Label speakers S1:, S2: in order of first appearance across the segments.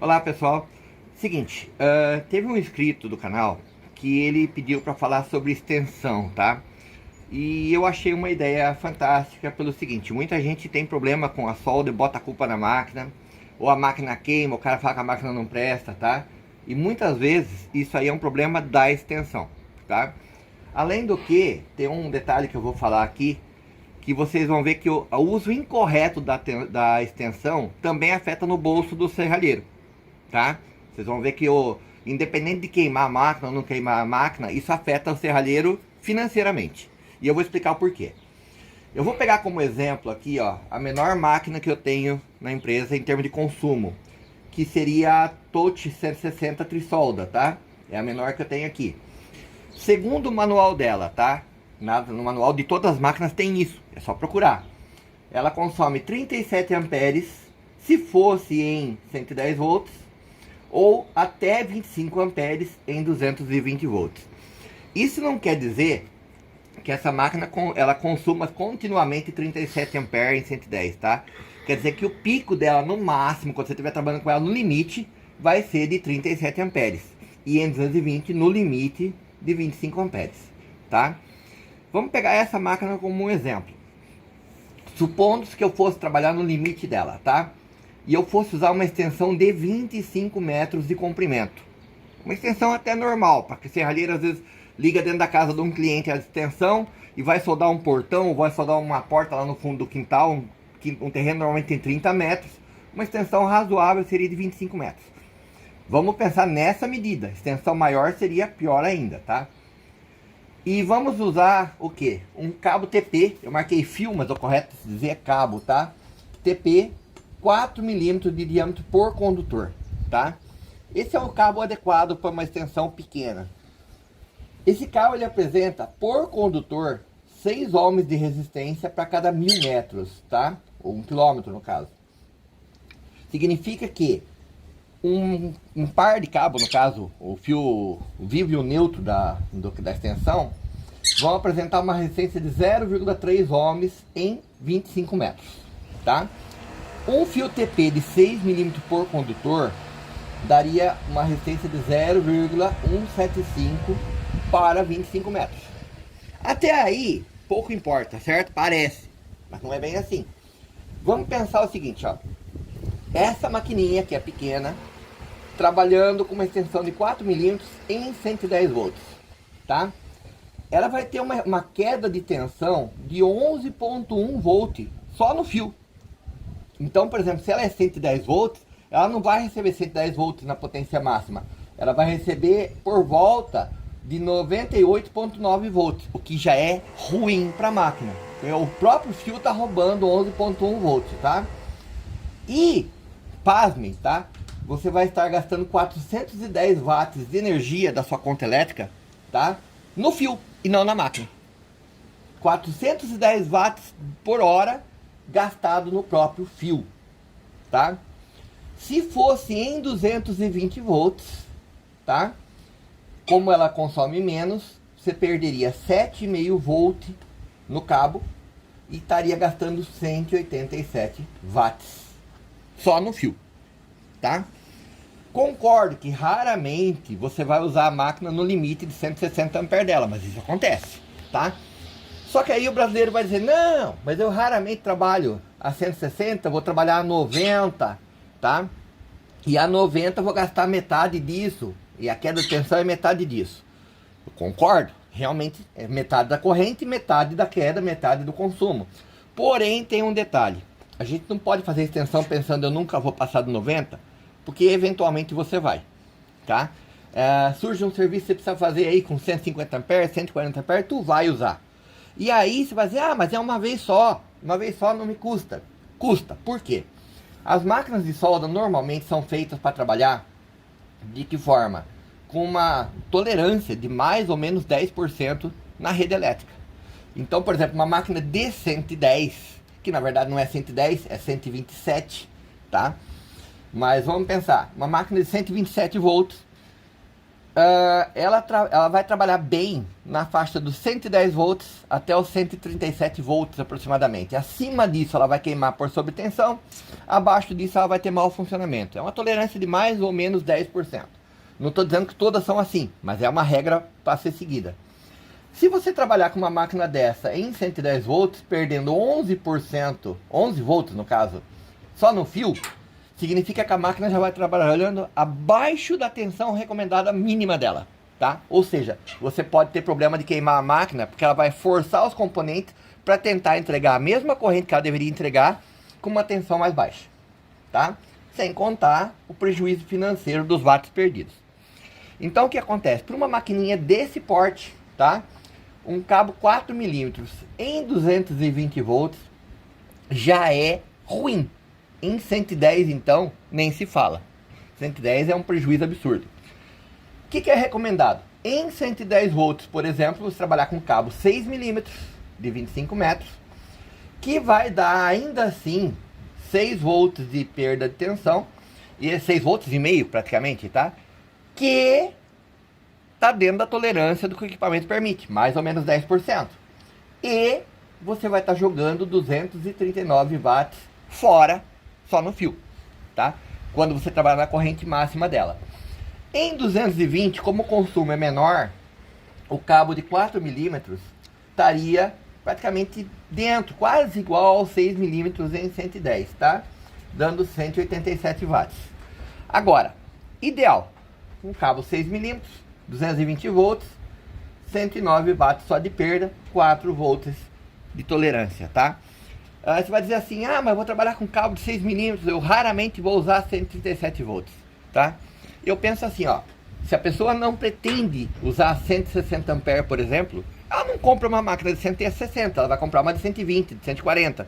S1: Olá pessoal, seguinte, teve um inscrito do canal que ele pediu para falar sobre extensão, tá? E eu achei uma ideia fantástica pelo seguinte: muita gente tem problema com a solda e bota a culpa na máquina, ou a máquina queima, o cara fala que a máquina não presta, tá? E muitas vezes isso aí é um problema da extensão, tá? Além do que, tem um detalhe que eu vou falar aqui, que vocês vão ver que o uso incorreto da extensão também afeta no bolso do serralheiro, tá? Vocês vão ver que independente de queimar a máquina ou não queimar a máquina, isso afeta o serralheiro financeiramente. E eu vou explicar o porquê. Eu vou pegar como exemplo aqui, ó, a menor máquina que eu tenho na empresa em termos de consumo, que seria a Touch 160 Trisolda, tá? É a menor que eu tenho aqui. Segundo o manual dela, tá? No manual de todas as máquinas tem isso, é só procurar. Ela consome 37 amperes, se fosse em 110 volts, ou até 25 amperes em 220 volts. Isso não quer dizer que essa máquina ela consuma continuamente 37 amperes em 110, tá? Quer dizer que o pico dela no máximo, quando você estiver trabalhando com ela no limite, vai ser de 37 amperes. E em 220 no limite de 25 amperes, tá? Vamos pegar essa máquina como um exemplo. Supondo que eu fosse trabalhar no limite dela, tá? E eu fosse usar uma extensão de 25 metros de comprimento. Uma extensão até normal, porque serralheiro às vezes liga dentro da casa de um cliente a extensão e vai soldar um portão, ou vai soldar uma porta lá no fundo do quintal, um terreno normalmente tem 30 metros. Uma extensão razoável seria de 25 metros. Vamos pensar nessa medida. Extensão maior seria pior ainda, tá? E vamos usar o que? Um cabo TP, eu marquei fio, mas o correto é dizer cabo, tá? TP 4 milímetros de diâmetro por condutor, tá? Esse é o cabo adequado para uma extensão pequena. Esse cabo ele apresenta por condutor 6 ohms de resistência para cada 1000 metros, tá? Ou 1 quilômetro no caso. Significa que um par de cabo, no caso, o fio vivo e o neutro da extensão, vão apresentar uma resistência de 0,3 ohms em 25 metros, tá? Um fio TP de 6 milímetros por condutor daria uma resistência de 0,175 para 25 metros. Até aí, pouco importa, certo? Parece, mas não é bem assim. Vamos pensar o seguinte, ó. Essa maquininha que é pequena, trabalhando com uma extensão de 4 milímetros em 110 volts, tá? Ela vai ter uma queda de tensão de 11,1 volt só no fio. Então, por exemplo, se ela é 110 volts, ela não vai receber 110 volts na potência máxima. Ela vai receber por volta de 98,9 volts, o que já é ruim para a máquina. O próprio fio está roubando 11,1 volts, tá? E, pasmem, tá? Você vai estar gastando 410 watts de energia da sua conta elétrica, tá? No fio e não na máquina. 410 watts por hora gastado no próprio fio, tá? Se fosse em 220 volts, tá? Como ela consome menos, você perderia 7,5 volt no cabo e estaria gastando 187 watts só no fio, tá? Concordo que raramente você vai usar a máquina no limite de 160 amperes dela, mas isso acontece, tá? Só que aí o brasileiro vai dizer, não, mas eu raramente trabalho a 160, vou trabalhar a 90, tá? E a 90 eu vou gastar metade disso, e a queda de tensão é metade disso. Eu concordo, realmente é metade da corrente, metade da queda, metade do consumo. Porém, tem um detalhe, a gente não pode fazer extensão pensando eu nunca vou passar do 90, porque eventualmente você vai, tá? Surge um serviço que você precisa fazer aí com 150 amperes, 140 amperes, tu vai usar. E aí você vai dizer, ah, mas é uma vez só não me custa. Custa, por quê? As máquinas de solda normalmente são feitas para trabalhar de que forma? Com uma tolerância de mais ou menos 10% na rede elétrica. Então, por exemplo, uma máquina de 110, que na verdade não é 110, é 127, tá? Mas vamos pensar, uma máquina de 127 volts, ela vai trabalhar bem na faixa dos 110 volts até os 137 volts aproximadamente. Acima disso ela vai queimar por sobretensão, abaixo disso ela vai ter mau funcionamento. É uma tolerância de mais ou menos 10%. Não estou dizendo que todas são assim, mas é uma regra para ser seguida. Se você trabalhar com uma máquina dessa em 110 volts, perdendo 11%, 11 volts no caso, só no fio, significa que a máquina já vai trabalhando abaixo da tensão recomendada mínima dela, tá? Ou seja, você pode ter problema de queimar a máquina, porque ela vai forçar os componentes para tentar entregar a mesma corrente que ela deveria entregar com uma tensão mais baixa, tá? Sem contar o prejuízo financeiro dos watts perdidos. Então o que acontece? Para uma maquininha desse porte, tá? Um cabo 4 milímetros em 220 volts já é ruim. Em 110, então, nem se fala. 110 é um prejuízo absurdo. O que é recomendado? Em 110 volts, por exemplo, você trabalhar com cabo 6 milímetros de 25 metros, que vai dar ainda assim 6 volts de perda de tensão, e 6 volts e meio praticamente, tá? Que está dentro da tolerância do que o equipamento permite, mais ou menos 10%. E você vai estar jogando 239 watts fora, só no fio, tá? Quando você trabalha na corrente máxima dela. Em 220, como o consumo é menor, o cabo de 4 milímetros estaria praticamente dentro, quase igual aos 6 milímetros em 110, tá? Dando 187 watts. Agora, ideal, um cabo 6 milímetros, 220 volts, 109 watts só de perda, 4 volts de tolerância, tá? Você vai dizer assim, mas eu vou trabalhar com cabo de 6 milímetros, eu raramente vou usar 137 volts, tá? Eu penso assim, ó, se a pessoa não pretende usar 160 amperes, por exemplo, ela não compra uma máquina de 160, ela vai comprar uma de 120, de 140.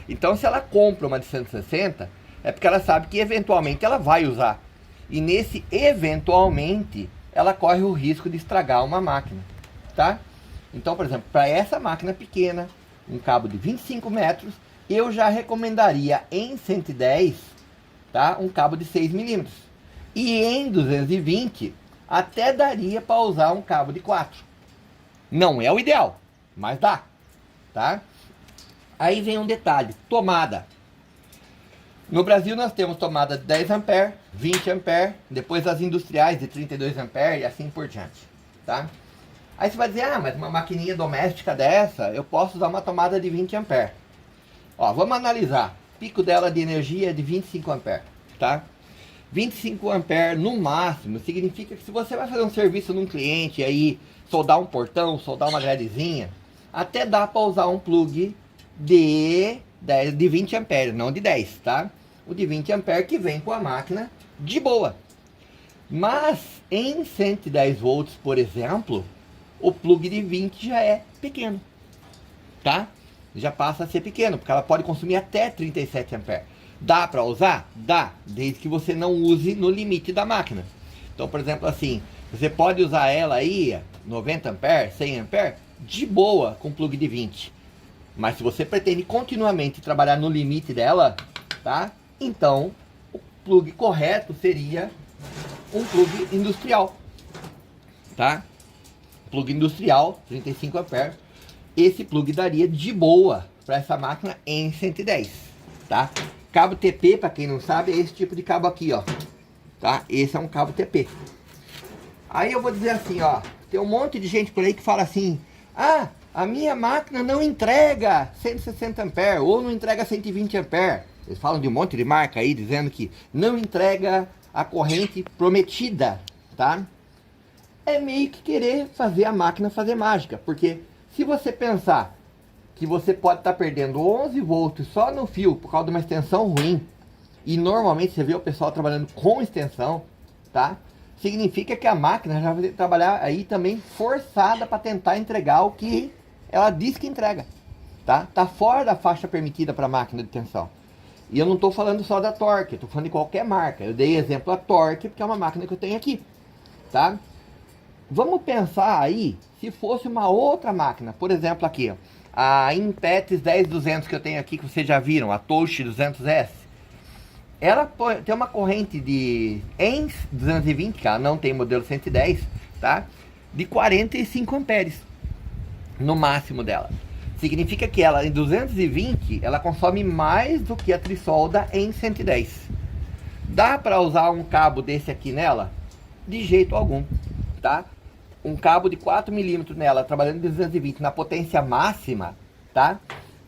S1: Então, se ela compra uma de 160, é porque ela sabe que eventualmente ela vai usar. E nesse eventualmente, ela corre o risco de estragar uma máquina, tá? Então, por exemplo, para essa máquina pequena, um cabo de 25 metros, eu já recomendaria em 110, tá? Um cabo de 6 milímetros. E em 220, até daria para usar um cabo de 4. Não é o ideal, mas dá, tá? Aí vem um detalhe, tomada. No Brasil nós temos tomada de 10 amperes, 20 amperes, depois as industriais de 32 amperes e assim por diante, tá? Aí você vai dizer, mas uma maquininha doméstica dessa, eu posso usar uma tomada de 20 amperes. Ó, vamos analisar. Pico dela de energia é de 25 amperes, tá? 25 amperes no máximo significa que se você vai fazer um serviço num cliente aí, soldar um portão, soldar uma gradezinha, até dá para usar um plug de 20 amperes, não de 10, tá? O de 20 amperes que vem com a máquina de boa. Mas em 110 volts, por exemplo, o plug de 20 já é pequeno, tá? Já passa a ser pequeno, porque ela pode consumir até 37 amperes. Dá para usar? Dá, desde que você não use no limite da máquina. Então, por exemplo, assim, você pode usar ela aí, 90 amperes, 100 amperes, de boa com plug de 20. Mas se você pretende continuamente trabalhar no limite dela, tá? Então, o plug correto seria um plug industrial, tá? Plug industrial, 35 amperes. Esse plug daria de boa para essa máquina em 110, tá? Cabo TP, para quem não sabe, é esse tipo de cabo aqui, ó, tá? Esse é um cabo TP. Aí eu vou dizer assim, ó, tem um monte de gente por aí que fala assim, a minha máquina não entrega 160 amperes ou não entrega 120 amperes. Eles falam de um monte de marca aí dizendo que não entrega a corrente prometida, tá? É meio que querer fazer a máquina fazer mágica, porque se você pensar que você pode estar perdendo 11 volts só no fio por causa de uma extensão ruim, e normalmente você vê o pessoal trabalhando com extensão, tá? Significa que a máquina já vai trabalhar aí também forçada para tentar entregar o que ela diz que entrega, tá? Tá fora da faixa permitida para a máquina de tensão. E eu não estou falando só da Torque, eu estou falando de qualquer marca. Eu dei exemplo a Torque porque é uma máquina que eu tenho aqui, tá? Vamos pensar aí se fosse uma outra máquina, por exemplo aqui, ó, a Impetis 10200 que eu tenho aqui, que vocês já viram, a Touch 200S. ela tem uma corrente de em 220, cara, não tem modelo 110, tá? De 45 amperes no máximo dela. Significa que ela em 220 ela consome mais do que a Trisolda em 110. Dá para usar um cabo desse aqui nela? De jeito algum, tá? Um cabo de 4 milímetros nela, trabalhando em 220 na potência máxima, tá?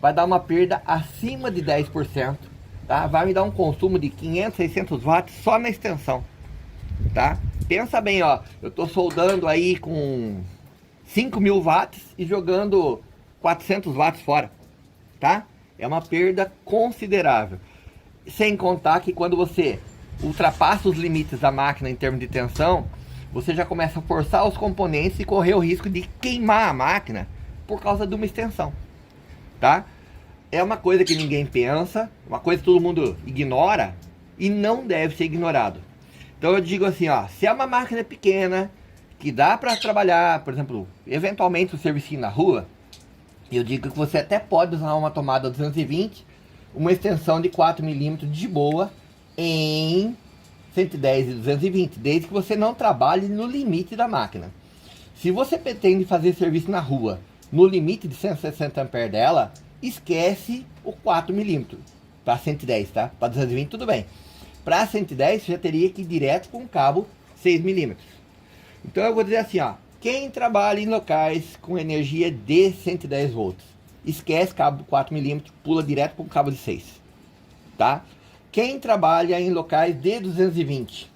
S1: Vai dar uma perda acima de 10%, tá? Vai me dar um consumo de 500, 600 watts só na extensão, tá? Pensa bem, ó, eu tô soldando aí com 5.000 watts e jogando 400 watts fora, tá? É uma perda considerável. Sem contar que quando você ultrapassa os limites da máquina em termos de tensão, você já começa a forçar os componentes e correr o risco de queimar a máquina por causa de uma extensão, tá? É uma coisa que ninguém pensa, uma coisa que todo mundo ignora e não deve ser ignorado. Então eu digo assim, ó, se é uma máquina pequena, que dá para trabalhar, por exemplo, eventualmente o serviço na rua, eu digo que você até pode usar uma tomada 220, uma extensão de 4 milímetros de boa em 110 e 220, desde que você não trabalhe no limite da máquina. Se você pretende fazer serviço na rua no limite de 160 amperes dela, esquece o 4 milímetros para 110, tá? Para 220 tudo bem. Para 110 você já teria que ir direto com um cabo 6 milímetros. Então eu vou dizer assim, ó, quem trabalha em locais com energia de 110 volts, esquece cabo 4 milímetros, pula direto para um cabo de 6, tá? Quem trabalha em locais de 220,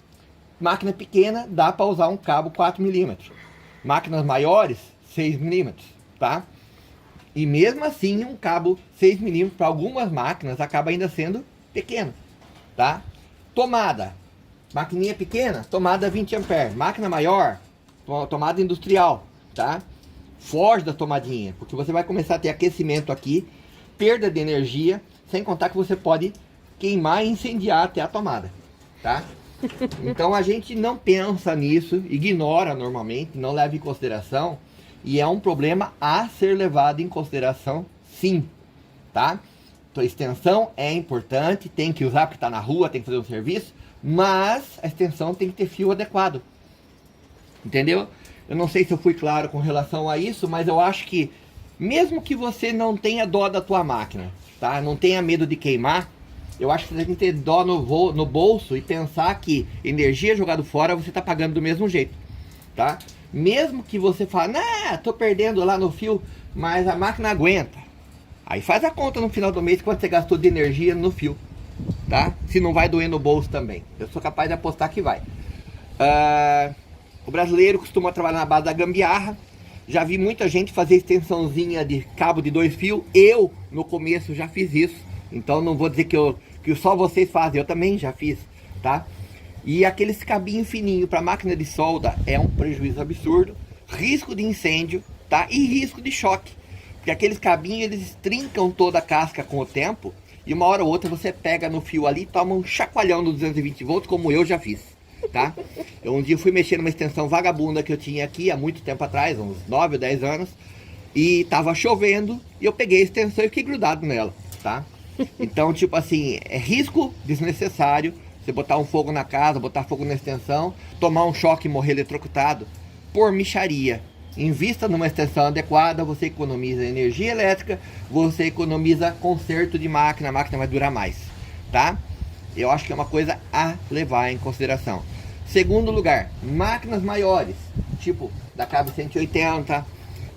S1: máquina pequena, dá para usar um cabo 4 milímetros. Máquinas maiores, 6 milímetros, tá? E mesmo assim, um cabo 6 milímetros para algumas máquinas acaba ainda sendo pequeno, tá? Tomada, maquininha pequena, tomada 20 amperes. Máquina maior, tomada industrial, tá? Foge da tomadinha, porque você vai começar a ter aquecimento aqui, perda de energia, sem contar que você pode queimar e incendiar até a tomada, tá? Então a gente não pensa nisso, ignora normalmente, não leva em consideração, e é um problema a ser levado em consideração, sim, tá? Então, extensão é importante, tem que usar porque está na rua, tem que fazer um serviço, mas a extensão tem que ter fio adequado, entendeu? Eu não sei se eu fui claro com relação a isso, mas eu acho que mesmo que você não tenha dó da tua máquina, tá? Não tenha medo de queimar, eu acho que você tem que ter dó no bolso e pensar que energia jogada fora você está pagando do mesmo jeito, tá? Mesmo que você fale, nah, tô perdendo lá no fio, mas a máquina aguenta. Aí faz a conta no final do mês quanto você gastou de energia no fio, tá? Se não vai doer no bolso também. Eu sou capaz de apostar que vai. O brasileiro costuma trabalhar na base da gambiarra. Já vi muita gente fazer extensãozinha de cabo de 2 fios. Eu, no começo, já fiz isso. Então não vou dizer que só vocês fazem, eu também já fiz, tá? E aqueles cabinhos fininhos para máquina de solda é um prejuízo absurdo, risco de incêndio, tá? E risco de choque, porque aqueles cabinhos eles trincam toda a casca com o tempo e uma hora ou outra você pega no fio ali e toma um chacoalhão no 220 volts, como eu já fiz, tá? Eu um dia fui mexer numa extensão vagabunda que eu tinha aqui há muito tempo atrás, uns 9 ou 10 anos, e tava chovendo e eu peguei a extensão e fiquei grudado nela, tá? Então, tipo assim, é risco desnecessário você botar um fogo na casa, botar fogo na extensão, tomar um choque e morrer eletrocutado por mixaria. Invista numa extensão adequada, você economiza energia elétrica, você economiza conserto de máquina, a máquina vai durar mais, tá? Eu acho que é uma coisa a levar em consideração. Segundo lugar, máquinas maiores, tipo da Cabo 180,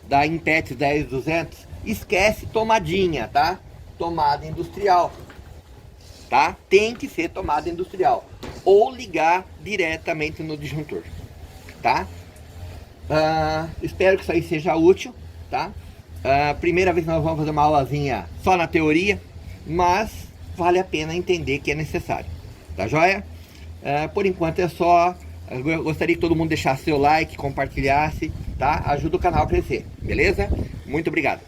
S1: da Impex 10200, esquece tomadinha, tá? Tomada industrial, tá? Tem que ser tomada industrial ou ligar diretamente no disjuntor, tá? Espero que isso aí seja útil, tá? Primeira vez que nós vamos fazer uma aulazinha só na teoria, mas vale a pena entender que é necessário, tá joia? Por enquanto é só. Eu gostaria que todo mundo deixasse seu like, compartilhasse, tá? Ajuda o canal a crescer, beleza? Muito obrigado.